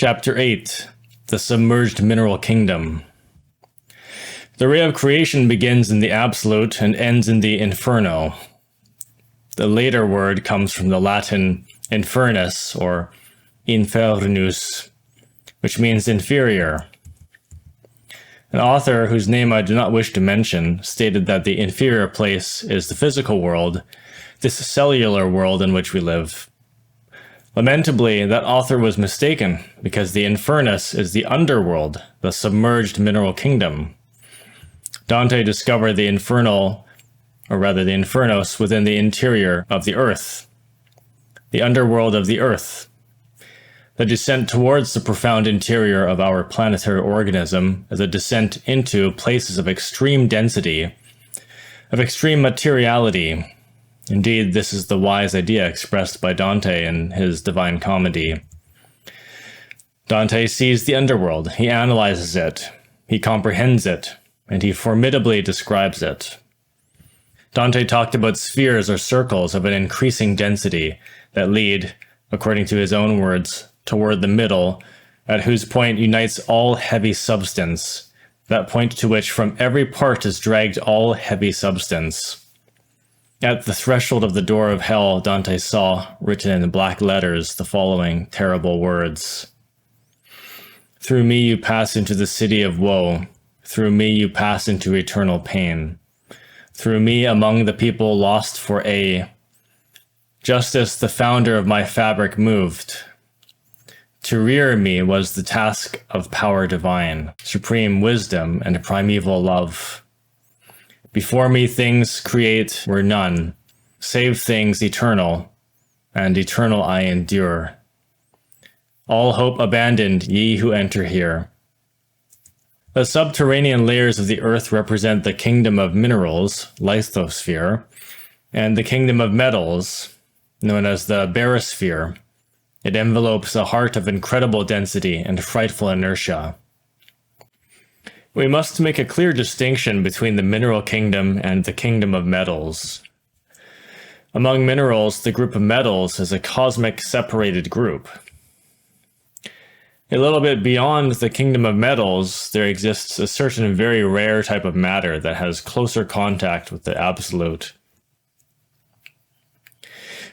Chapter 8. The Submerged Mineral Kingdom. The ray of creation begins in the absolute and ends in the inferno. The later word comes from the Latin infernus, or infernus, which means inferior. An author, whose name I do not wish to mention, stated that the inferior place is the physical world, this cellular world in which we live. Lamentably, that author was mistaken, because the infernus is the underworld, the submerged mineral kingdom. Dante discovered the infernal, or rather the infernos, within the interior of the earth, the underworld of the earth. The descent towards the profound interior of our planetary organism is a descent into places of extreme density, of extreme materiality. Indeed, this is the wise idea expressed by Dante in his Divine Comedy. Dante sees the underworld, he analyzes it, he comprehends it, and he formidably describes it. Dante talked about spheres or circles of an increasing density that lead, according to his own words, toward the middle, at whose point unites all heavy substance, that point to which from every part is dragged all heavy substance. At the threshold of the door of hell, Dante saw, written in black letters, the following terrible words. Through me you pass into the city of woe. Through me you pass into eternal pain. Through me among the people lost for aye. Justice, the founder of my fabric, moved. To rear me was the task of power divine, supreme wisdom and primeval love. Before me things create were none, save things eternal, and eternal I endure. All hope abandoned, ye who enter here. The subterranean layers of the earth represent the kingdom of minerals, lithosphere, and the kingdom of metals, known as the barosphere. It envelopes a heart of incredible density and frightful inertia. We must make a clear distinction between the mineral kingdom and the kingdom of metals. Among minerals, the group of metals is a cosmic separated group. A little bit beyond the kingdom of metals, there exists a certain very rare type of matter that has closer contact with the absolute.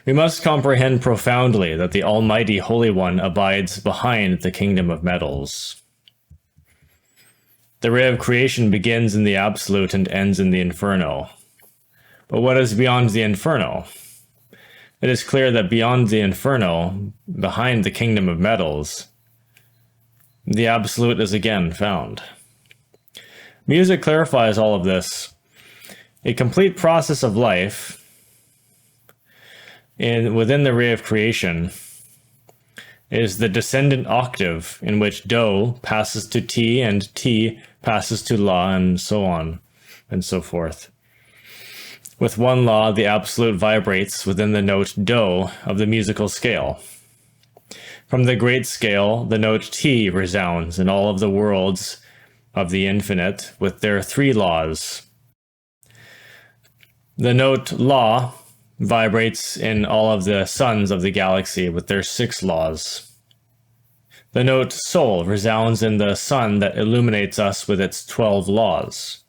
We must comprehend profoundly that the Almighty Holy One abides behind the kingdom of metals. The ray of creation begins in the absolute and ends in the inferno. But what is beyond the inferno? It is clear that beyond the inferno, behind the kingdom of metals, the absolute is again found. Music clarifies all of this. A complete process of life within the ray of creation is the descendant octave in which Do passes to Ti and Ti passes to La, and so on and so forth. With one law, the absolute vibrates within the note Do of the musical scale. From the great scale, the note T resounds in all of the worlds of the infinite with their 3 laws. The note La vibrates in all of the suns of the galaxy with their 6 laws. The note Sol resounds in the sun that illuminates us with its 12 laws.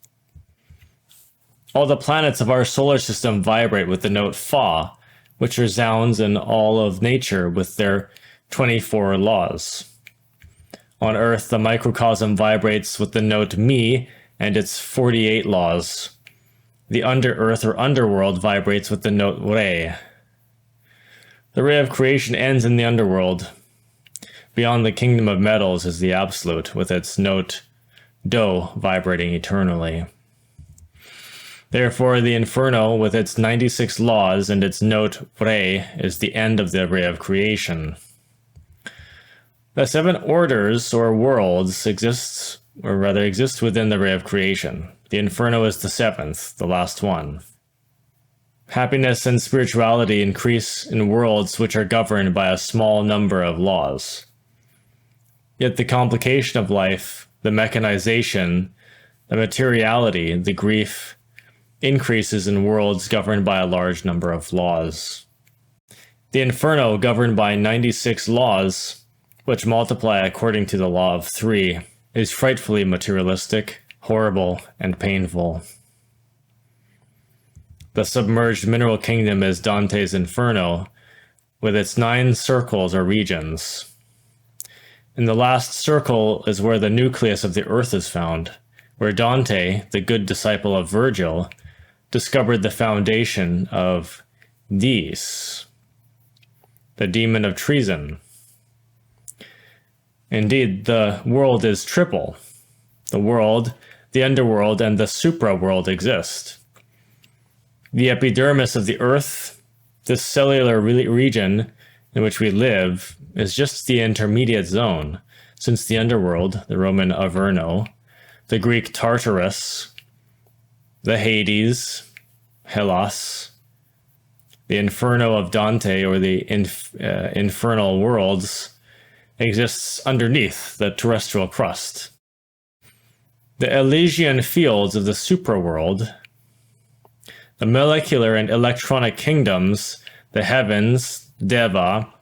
All the planets of our solar system vibrate with the note Fa, which resounds in all of nature with their 24 laws. On Earth, the microcosm vibrates with the note Mi and its 48 laws. The under-earth or underworld vibrates with the note Re. The ray of creation ends in the underworld. Beyond the kingdom of metals is the absolute, with its note Do vibrating eternally. Therefore, the inferno, with its 96 laws and its note Re, is the end of the ray of creation. The 7 orders or worlds exist within the ray of creation. The inferno is the 7th, the last one. Happiness and spirituality increase in worlds which are governed by a small number of laws. Yet the complication of life, the mechanization, the materiality, the grief, increases in worlds governed by a large number of laws. The inferno, governed by 96 laws, which multiply according to the law of three, is frightfully materialistic, horrible, and painful. The submerged mineral kingdom is Dante's Inferno, with its 9 circles or regions. In the last circle is where the nucleus of the earth is found, where Dante, the good disciple of Virgil, discovered the foundation of Dis, the demon of treason. Indeed, the world is triple. The world, the underworld, and the supra-world exist. The epidermis of the earth, this cellular region in which we live, is just the intermediate zone, since the underworld, the Roman Averno, the Greek Tartarus, the Hades, Hellas, the Inferno of Dante, or the infernal worlds, exists underneath the terrestrial crust. The Elysian fields of the supraworld, the molecular and electronic kingdoms, the heavens, Deva,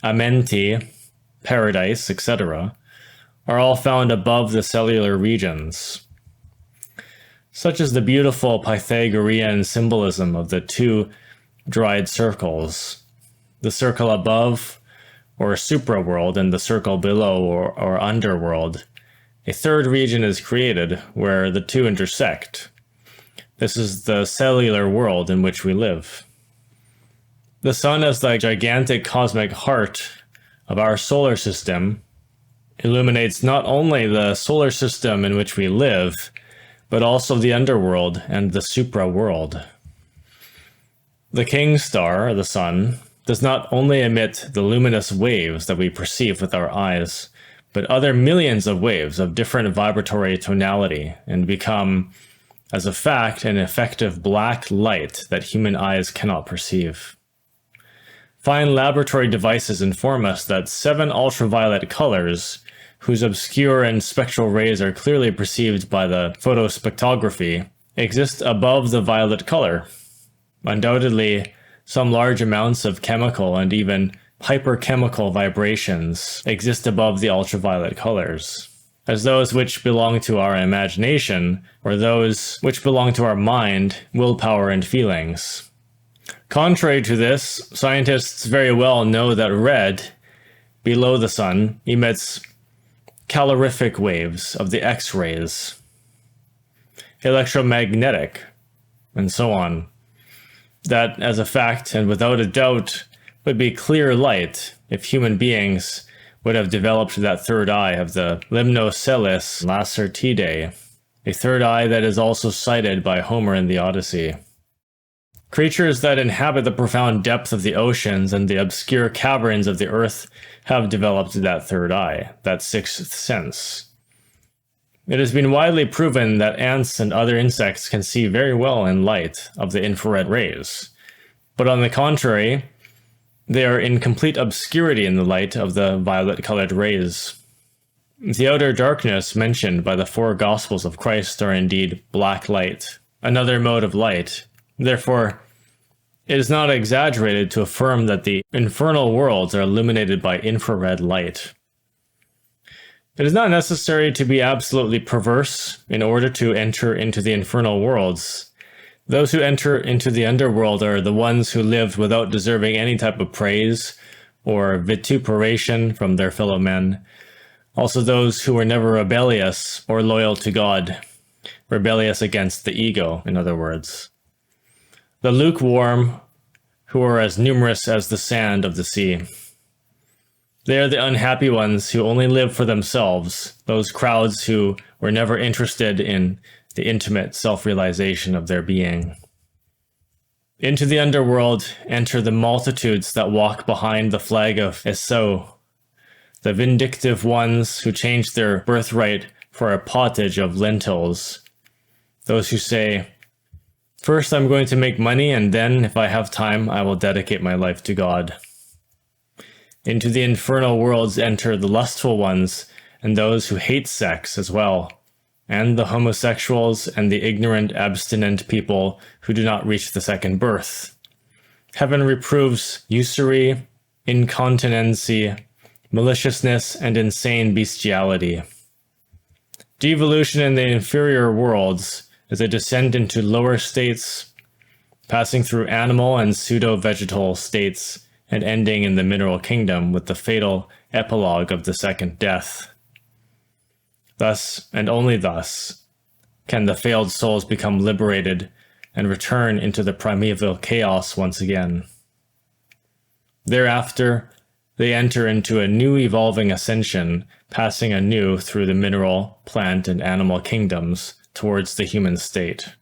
Amenti, paradise, etc., are all found above the cellular regions. Such is the beautiful Pythagorean symbolism of the 2 dried circles, the circle above, or supraworld, and the circle below, or underworld. A 3rd region is created where the 2 intersect. This is the cellular world in which we live. The sun, as the gigantic cosmic heart of our solar system, illuminates not only the solar system in which we live, but also the underworld and the supra-world. The king star, the sun, does not only emit the luminous waves that we perceive with our eyes, but other millions of waves of different vibratory tonality, and become, as a fact, an effective black light that human eyes cannot perceive. Fine laboratory devices inform us that 7 ultraviolet colors, whose obscure and spectral rays are clearly perceived by the photospectrography, exist above the violet color. Undoubtedly, some large amounts of chemical and even hyperchemical vibrations exist above the ultraviolet colors, as those which belong to our imagination, or those which belong to our mind, willpower, and feelings. Contrary to this, scientists very well know that red, below the sun, emits calorific waves of the X-rays, electromagnetic, and so on. That, as a fact, and without a doubt, would be clear light if human beings would have developed that 3rd eye of the limnoceles lacertidae, a 3rd eye that is also cited by Homer in the Odyssey. Creatures that inhabit the profound depth of the oceans and the obscure caverns of the earth have developed that 3rd eye, that 6th sense. It has been widely proven that ants and other insects can see very well in light of the infrared rays, but on the contrary, they are in complete obscurity in the light of the violet-colored rays. The outer darkness mentioned by the 4 Gospels of Christ are indeed black light, another mode of light. Therefore, it is not exaggerated to affirm that the infernal worlds are illuminated by infrared light. It is not necessary to be absolutely perverse in order to enter into the infernal worlds. Those who enter into the underworld are the ones who lived without deserving any type of praise or vituperation from their fellow men. Also those who were never rebellious or loyal to God, rebellious against the ego, in other words. The lukewarm, who are as numerous as the sand of the sea. They are the unhappy ones who only live for themselves, those crowds who were never interested in the intimate self-realization of their being. Into the underworld enter the multitudes that walk behind the flag of Esau, the vindictive ones who change their birthright for a pottage of lentils, those who say, "First I'm going to make money, and then, if I have time, I will dedicate my life to God." Into the infernal worlds enter the lustful ones and those who hate sex as well, and the homosexuals and the ignorant, abstinent people who do not reach the second birth. Heaven reproves usury, incontinency, maliciousness, and insane bestiality. Devolution in the inferior worlds is a descent into lower states, passing through animal and pseudo-vegetal states, and ending in the mineral kingdom with the fatal epilogue of the second death. Thus, and only thus, can the failed souls become liberated and return into the primeval chaos once again. Thereafter, they enter into a new evolving ascension, passing anew through the mineral, plant, and animal kingdoms towards the human state.